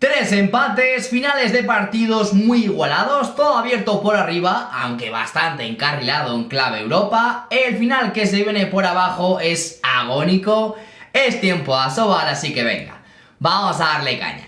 Tres empates, finales de partidos muy igualados, todo abierto por arriba, aunque bastante encarrilado en clave Europa. El final que se viene por abajo es agónico, es tiempo de asobar, así que venga, vamos a darle caña.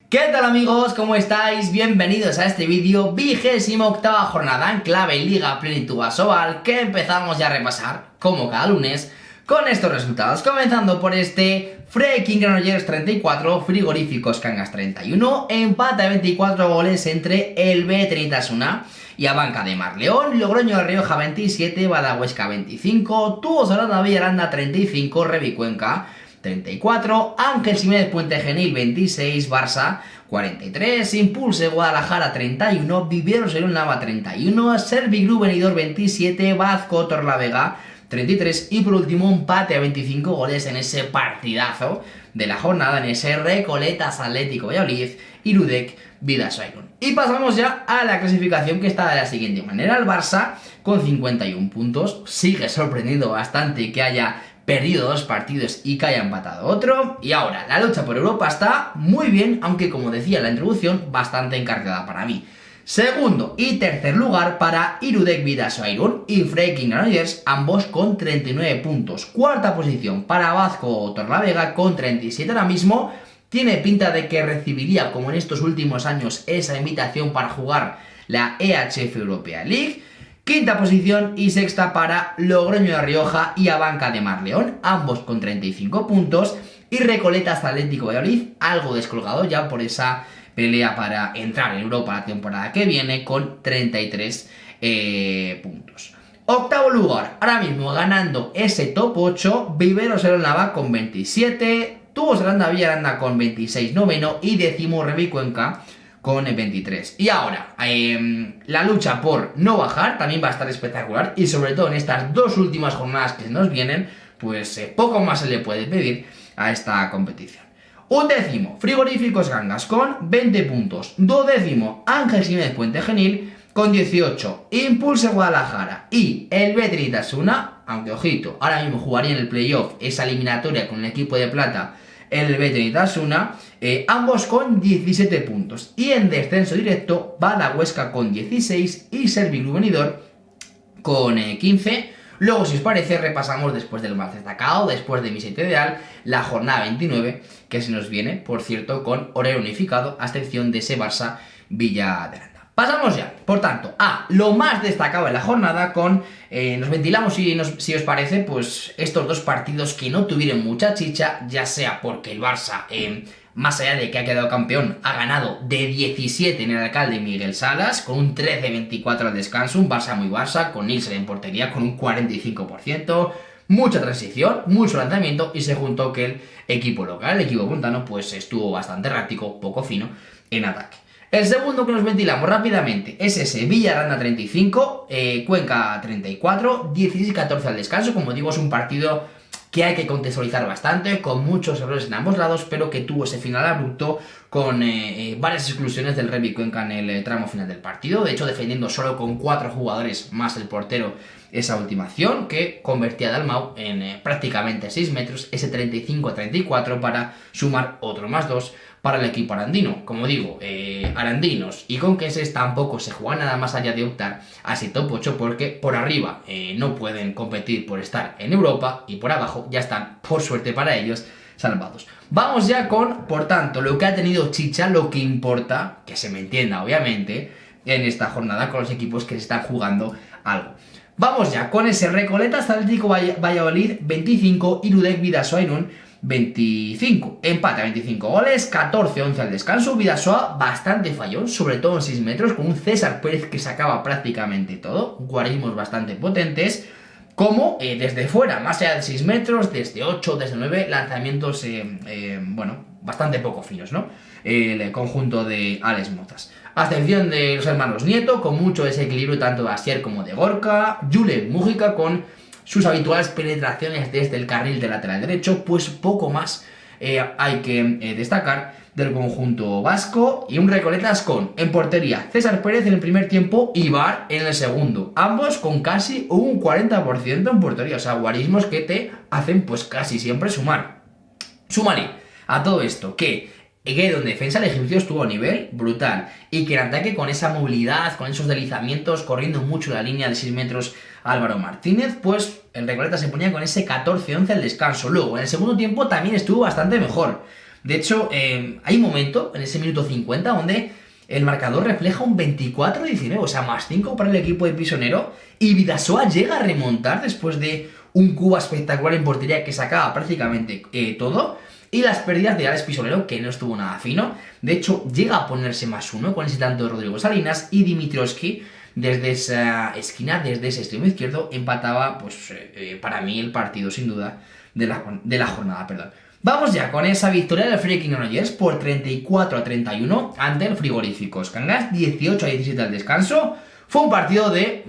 ¿Qué tal amigos? ¿Cómo estáis? Bienvenidos a este vídeo, 28ª jornada en clave Liga Plenitud Asobal, que empezamos ya a repasar, como cada lunes, con estos resultados. Comenzando por este Freaking Granollers 34, Frigoríficos Cangas 31, empate a 24 goles entre el B30 y Abanca de Mar León, Logroño de Rioja 27, Badahuesca 25, Tubos Aranda Villaranda 35, Revicuenca 34, Ángel Jiménez Puente Genil 26, Barça 43, Impulse Guadalajara 31, Viveros León Nava 31, Servigru Benidorm 27, Vazco Torlavega 33 y por último empate a 25 goles en ese partidazo de la jornada, en ese Recoletas Atlético Valladolid y Ludek Vidasoa Irún. Y pasamos ya a la clasificación, que está de la siguiente manera: el Barça con 51 puntos, sigue sorprendiendo bastante que haya perdido dos partidos y que haya empatado otro. Y ahora, la lucha por Europa está muy bien, aunque como decía en la introducción, bastante encargada para mí. Segundo y tercer lugar para Ludek Vidasoa Irún y Freaking Granollers, ambos con 39 puntos. Cuarta posición para Vazco Torlavega con 37 ahora mismo. Tiene pinta de que recibiría, como en estos últimos años, esa invitación para jugar la EHF Europa League. Quinta posición y sexta para Logroño de Rioja y Abanca de Mar León, ambos con 35 puntos. Y Recoletas Atlético Valladolid, algo descolgado ya por esa pelea para entrar en Europa la temporada que viene, con 33 puntos. Octavo lugar, ahora mismo ganando ese top 8, Viveros León Nava con 27, Tubos Aranda Villaranda con 26 noveno y décimo Revicuenca con 23. Y ahora, la lucha por no bajar también va a estar espectacular, y sobre todo en estas dos últimas jornadas que nos vienen, pues poco más se le puede pedir a esta competición. Undécimo, Frigoríficos Cangas con 20 puntos. Duodécimo, Ángel Jiménez Puente Genil con 18. Impulse Guadalajara y el B30, aunque ojito, ahora mismo jugaría en el playoff esa eliminatoria con el equipo de plata, el B30, ambos con 17 puntos. Y en descenso directo, Badahuesca con 16 y Servigru Benidorm con 15. Luego, si os parece, repasamos después del más destacado, después de mi set ideal, la jornada 29, que se nos viene, por cierto, con horario unificado, a excepción de ese Barça Villaranda. Pasamos ya, por tanto, a lo más destacado de la jornada, con nos ventilamos, si os parece, pues estos dos partidos que no tuvieron mucha chicha, ya sea porque el Barça, más allá de que ha quedado campeón, ha ganado de 17 en el Alcalde Miguel Salas, con un 13-24 al descanso, un Barça muy Barça, con Nilsen en portería con un 45%, mucha transición, mucho lanzamiento, y se juntó que el equipo local, el equipo puntano, pues estuvo bastante errático, poco fino en ataque. El segundo que nos ventilamos rápidamente es ese Villaranda 35, Cuenca 34, 16-14 al descanso. Como digo, es un partido que hay que contextualizar bastante, con muchos errores en ambos lados, pero que tuvo ese final abrupto con varias exclusiones del Revicuenca en el tramo final del partido. De hecho, defendiendo solo con 4 jugadores más el portero esa última acción, que convertía a Dalmau en prácticamente 6 metros, ese 35-34, para sumar otro más 2 para el equipo arandino. Como digo, arandinos y conquenses tampoco se juegan nada más allá de optar a ese top 8, porque por arriba no pueden competir por estar en Europa, y por abajo ya están, por suerte para ellos, salvados. Vamos ya con, por tanto, lo que ha tenido chicha, lo que importa, que se me entienda obviamente, en esta jornada, con los equipos que se están jugando algo. Vamos ya con ese Recoletas Atlético Valladolid 25 y Ludek Vidasoa Irún 25, empate a 25 goles, 14-11 al descanso. Vidasoa bastante fallón, sobre todo en 6 metros, con un César Pérez que sacaba prácticamente todo, guarismos bastante potentes, como desde fuera, más allá de 6 metros, desde 8, desde 9, lanzamientos, bueno, bastante poco finos, ¿no? El conjunto de Alex Mozas. A excepción de los hermanos Nieto, con mucho desequilibrio tanto de Asier como de Gorka. Julen Mújica con sus habituales penetraciones desde el carril de lateral derecho, pues poco más hay que destacar. del conjunto vasco, y un Recoletas con, en portería, César Pérez en el primer tiempo y Bar en el segundo, ambos con casi un 40% en portería, o sea, guarismos que te hacen pues casi siempre sumar. Súmale a todo esto que en defensa el egipcio estuvo a nivel brutal y que en ataque con esa movilidad, con esos deslizamientos, corriendo mucho la línea de 6 metros Álvaro Martínez, pues el Recoleta se ponía con ese 14-11 al descanso. Luego, en el segundo tiempo también estuvo bastante mejor. De hecho, hay un momento, en ese minuto 50, donde el marcador refleja un 24-19, o sea, más 5 para el equipo de Pisonero, y Bidasoa llega a remontar después de un Cuba espectacular en portería que sacaba prácticamente todo, y las pérdidas de Alex Pisonero, que no estuvo nada fino. De hecho, llega a ponerse más 1 con ese tanto de Rodrigo Salinas, y Dimitrievski, desde esa esquina, desde ese extremo izquierdo, empataba, pues, para mí el partido, sin duda, de la jornada, perdón. Vamos ya con esa victoria del Freaking Granollers por 34-31 ante el Frigoríficos Cangas, 18-17 al descanso. Fue un partido de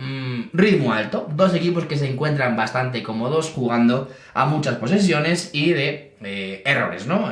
ritmo alto, dos equipos que se encuentran bastante cómodos jugando a muchas posesiones y de errores, ¿no?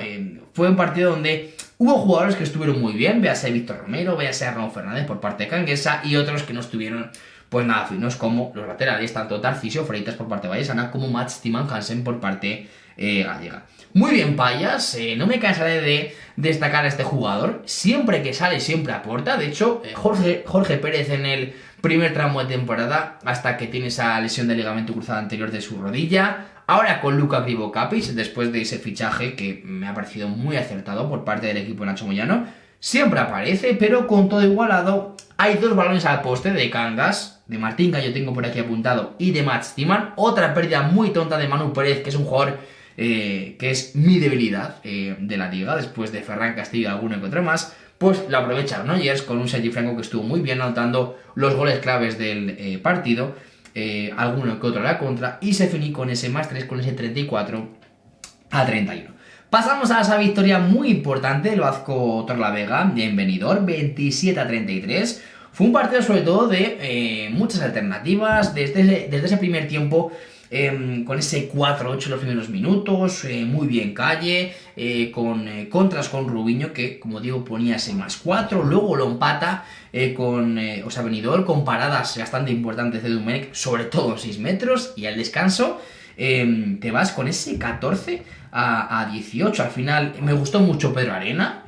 Fue un partido donde hubo jugadores que estuvieron muy bien, véase Víctor Romero, véase Arnaud Fernández por parte de Canguesa, y otros que no estuvieron pues nada finos, como los laterales, tanto Tarcisio Freitas por parte de Vallesana como Mats Timan Hansen por parte gallega. Muy bien, Payas, no me cansaré de destacar a este jugador, siempre que sale siempre aporta. De hecho, Jorge Pérez en el primer tramo de temporada, hasta que tiene esa lesión de ligamento cruzado anterior de su rodilla. Ahora con Luka Krivokapis, después de ese fichaje que me ha parecido muy acertado por parte del equipo de Nacho Moyano, siempre aparece, pero con todo igualado. Hay dos balones al poste de Cangas, de Martín, que yo tengo por aquí apuntado, y de Mats Timan. Otra pérdida muy tonta de Manu Pérez, que es un jugador que es mi debilidad de la liga, después de Ferran Castillo y alguno que otro más. Pues lo aprovecharon Granollers con un Sergi Franco que estuvo muy bien, anotando los goles claves del partido, alguno que otro a la contra, y se finí con ese más 3, con ese 34-31. Pasamos a esa victoria muy importante del Vasco Torlavega en Benidorm, 27-33. Fue un partido sobre todo de muchas alternativas, desde ese primer tiempo, con ese 4-8 en los primeros minutos, muy bien Calle, con contras con Rubiño, que como digo ponía ese más 4, luego lo empata Benidorm, con paradas bastante importantes de Domenech, sobre todo 6 metros, y al descanso te vas con ese 14-18. Al final me gustó mucho Pedro Arena,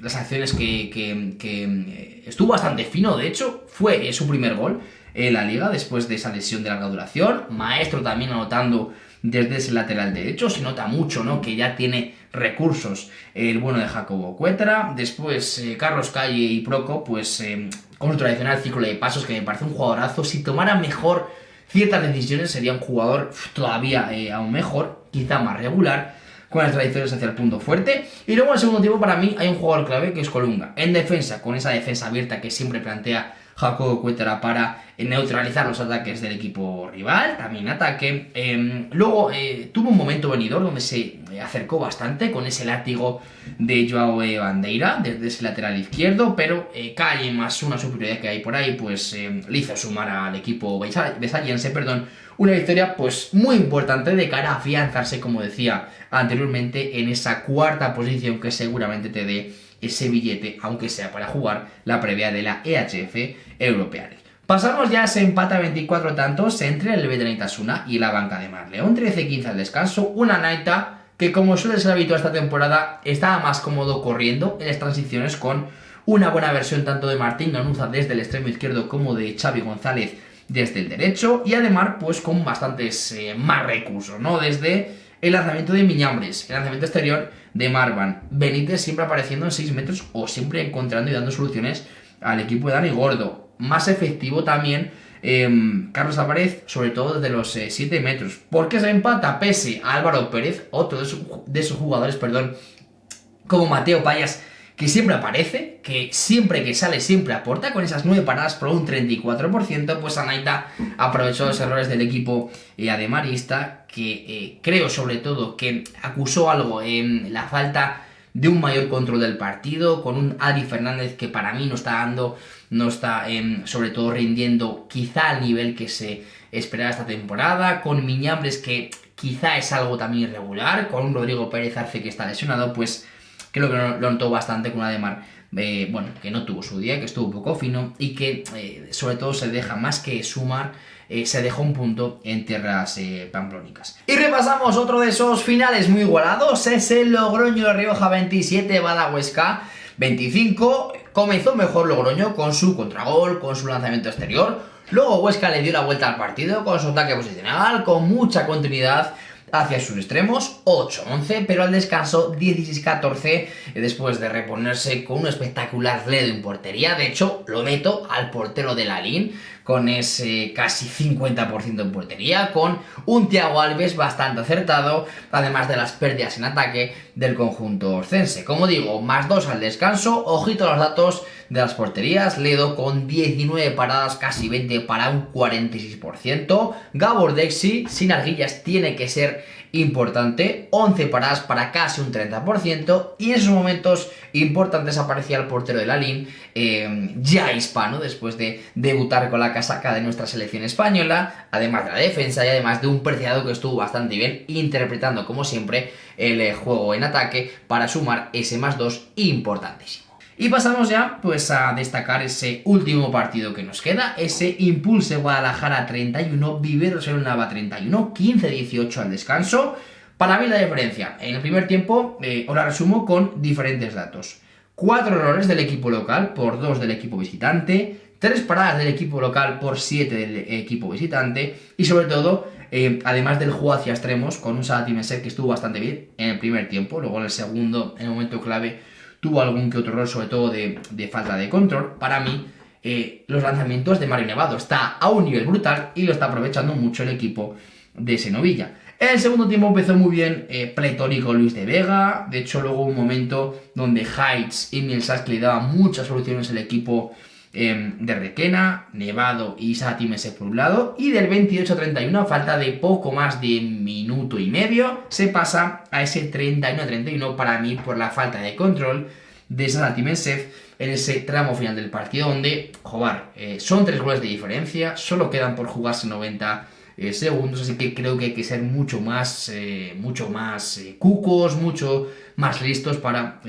las acciones que estuvo bastante fino. De hecho fue su primer gol en la liga después de esa lesión de larga duración. Maestro también anotando desde ese lateral derecho, se nota mucho, ¿no?, que ya tiene recursos el bueno de Jacobo Cuetra. Después Carlos Calle y Proco, pues con su tradicional círculo de pasos, que me parece un jugadorazo. Si tomara mejor ciertas decisiones sería un jugador todavía aún mejor, quizá más regular, con las tradiciones hacia el punto fuerte. Y luego en el segundo tiempo para mí hay un jugador clave, que es Colunga, en defensa, con esa defensa abierta que siempre plantea Jacobo Cuetra para neutralizar los ataques del equipo rival, también ataque. Luego tuvo un momento venidor donde se acercó bastante con ese látigo de Joao Bandeira desde ese lateral izquierdo, pero Calle, más una superioridad que hay por ahí, pues le hizo sumar al equipo besallense, una victoria pues muy importante de cara a afianzarse, como decía anteriormente, en esa cuarta posición que seguramente te dé ese billete, aunque sea para jugar la previa de la EHF Europea League. Pasamos ya a ese empate a 24 tantos entre el Betanaitasuna y la banca de Marleón, 13-15 al descanso. Una Naita que, como suele ser habitual esta temporada, estaba más cómodo corriendo en las transiciones, con una buena versión tanto de Martín Ganuza desde el extremo izquierdo como de Xavi González desde el derecho, y además pues con bastantes más recursos, ¿no? Desde el lanzamiento de Miñambres, el lanzamiento exterior de Marwan, Benítez siempre apareciendo en 6 metros o siempre encontrando y dando soluciones al equipo de Dani Gordo. Más efectivo también Carlos Álvarez, sobre todo desde los 7 metros. ¿Por qué se empata? Pese a Álvaro Pérez, otro de esos jugadores, como Mateo Payas, que siempre aparece, que siempre que sale siempre aporta, con esas 9 paradas por un 34%, pues Anaita aprovechó los errores del equipo ademarista, que creo sobre todo que acusó algo en la falta de un mayor control del partido, con un Adri Fernández que para mí no está sobre todo rindiendo quizá al nivel que se esperaba esta temporada, con Miñambres que quizá es algo también irregular, con un Rodrigo Pérez Arce que está lesionado. Pues creo que lo notó bastante con Ademar, bueno, que no tuvo su día, que estuvo un poco fino y que sobre todo se deja más que sumar, se dejó un punto en tierras pamplónicas. Y repasamos otro de esos finales muy igualados, es el Logroño Rioja 27, Bada Huesca 25. Comenzó mejor Logroño con su contragol, con su lanzamiento exterior. Luego Huesca le dio la vuelta al partido con su ataque posicional, con mucha continuidad hacia sus extremos, 8-11, pero al descanso 16-14, después de reponerse con un espectacular Ledo en portería. De hecho, lo meto al portero de Lalín, con ese casi 50% en portería, con un Thiago Alves bastante acertado, además de las pérdidas en ataque del conjunto orcense. Como digo, +2 al descanso, ojito a los datos de las porterías, Ledo con 19 paradas, casi 20 para un 46%, Gabor Dexi, sin arguillas, tiene que ser importante, 11 paradas para casi un 30%, y en esos momentos importantes aparecía el portero de Lalín, ya hispano, después de debutar con la casaca de nuestra selección española, además de la defensa y además de un Preciado que estuvo bastante bien, interpretando como siempre el juego en ataque para sumar ese +2 importantísimo. Y pasamos ya pues a destacar ese último partido que nos queda, ese Impulse Guadalajara 31, Viveros Nava 31, 15-18 al descanso. Para mí la diferencia, en el primer tiempo, os la resumo con diferentes datos. 4 errores del equipo local por 2 del equipo visitante, 3 paradas del equipo local por 7 del equipo visitante, y sobre todo, además del juego hacia extremos, con un Salah Timeser que estuvo bastante bien en el primer tiempo, luego en el segundo, en el momento clave, tuvo algún que otro error, sobre todo de falta de control. Para mí, los lanzamientos de Mario Nevado está a un nivel brutal y lo está aprovechando mucho el equipo de Senovilla. En el segundo tiempo empezó muy bien pletórico Luis de Vega. De hecho, luego hubo un momento donde Heights y Mielsask le daban muchas soluciones al equipo de Requena, Nevado y Salah Timeser por un lado, y del 28-31, a falta de poco más de minuto y medio, se pasa a ese 31-31 para mí por la falta de control de Salah Timeser en ese tramo final del partido, donde, joder, son 3 goles de diferencia, solo quedan por jugarse 90 segundos, así que creo que hay que ser mucho más cucos, mucho más listos para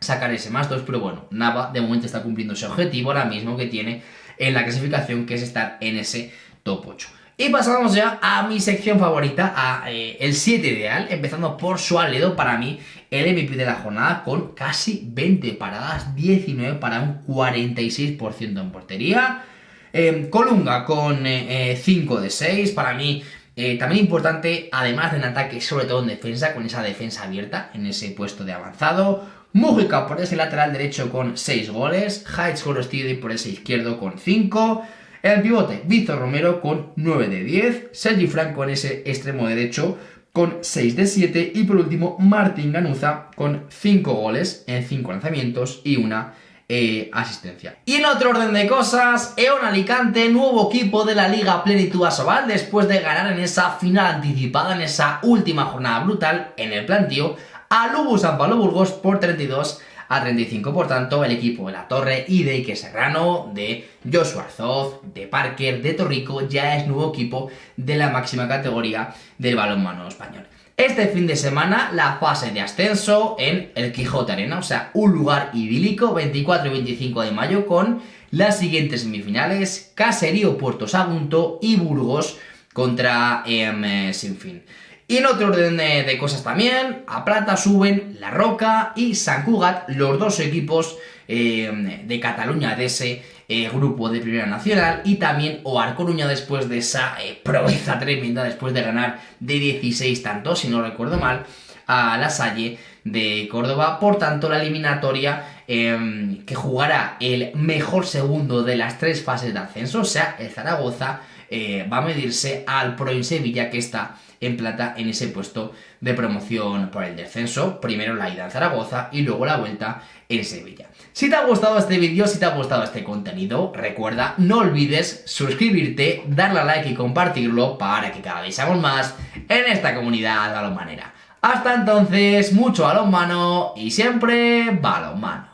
sacar ese +2, pero bueno, Nava de momento está cumpliendo ese objetivo ahora mismo que tiene en la clasificación, que es estar en ese top 8. Y pasamos ya a mi sección favorita, a el 7 ideal, empezando por Sualedo, para mí el MVP de la jornada, con casi 20 paradas, 19 para un 46% en portería. Colunga con 5 de 6, para mí también importante, además de en ataque, sobre todo en defensa, con esa defensa abierta en ese puesto de avanzado. Mújica por ese lateral derecho con 6 goles, Heights Gorostidi por ese izquierdo con 5, el pivote Víctor Romero con 9 de 10, Sergi Franco en ese extremo derecho con 6 de 7 y por último Martín Ganuza con 5 goles en 5 lanzamientos y una asistencia. Y en otro orden de cosas, Eon Alicante, nuevo equipo de la Liga Plenitud Asobal, después de ganar en esa final anticipada, en esa última jornada brutal en el plantío, a Lubu San Pablo Burgos por 32-35. Por tanto, el equipo de La Torre y de Iker Serrano, de Joshua Arzoz, de Parker, de Torrico, ya es nuevo equipo de la máxima categoría del balonmano español. Este fin de semana, la fase de ascenso en el Quijote Arena, o sea, un lugar idílico, 24 y 25 de mayo, con las siguientes semifinales: Caserío Puerto Sagunto y Burgos contra Sinfín. Y en otro orden de cosas también, a plata suben La Roca y Sant Cugat, los dos equipos de Cataluña, de ese grupo de Primera Nacional, y también OAR Coruña, después de esa proeza tremenda, después de ganar de 16 tantos, si no recuerdo mal, a La Salle de Córdoba. Por tanto, la eliminatoria que jugará el mejor segundo de las 3 fases de ascenso, o sea, el Zaragoza, va a medirse al Proin Sevilla, que está en plata en ese puesto de promoción por el descenso. Primero la ida en Zaragoza y luego la vuelta en Sevilla. Si te ha gustado este vídeo, si te ha gustado este contenido, recuerda, no olvides suscribirte, darle a like y compartirlo para que cada vez seamos más en esta comunidad balonmanera. Hasta entonces, mucho balonmano y siempre balonmano.